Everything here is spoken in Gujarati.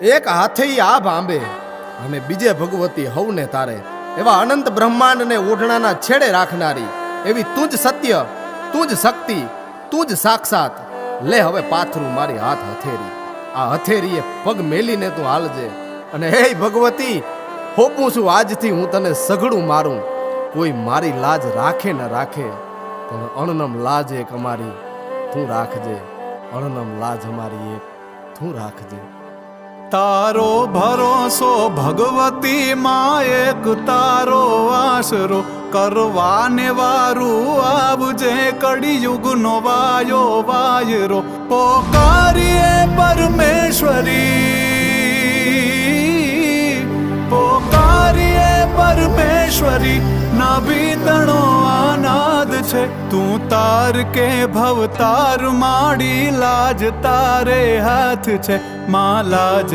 એક હાથે આ ભાંબે અને બીજે ભગવતી હવને તારે, એવા અનંત બ્રહ્માંડને ઓઢણાના છેડે રાખનારી એવી તું જ સત્ય, તું જ શક્તિ, તું જ સાક્ષાત. લે હવે પાથરું મારી હાથ હથેરી, આ હથેરીએ પગ મેલીને તું હાલજે. અને હે ભગવતી, હોપું છું આજથી હું તને સઘળું મારું. કોઈ મારી લાજ રાખે ન રાખે, પણ અણનમ લાજ એક અમારી તું રાખજે. અણનમ લાજ અમારી એક તું રાખજે. તારો ભરોસો ભગવતી માં, એક તારો આશરો કરવાને વારું આવજે. કળિયુગનો વાયો વાયરો પોકારીએ પરમેશ્વરી, પોકારીએ પરમેશ્વરી. નાભી તણો આનાદ છે, તું તાર કે ભવ તાર માડી. લાજ તારે હાથ છે માં, લાજ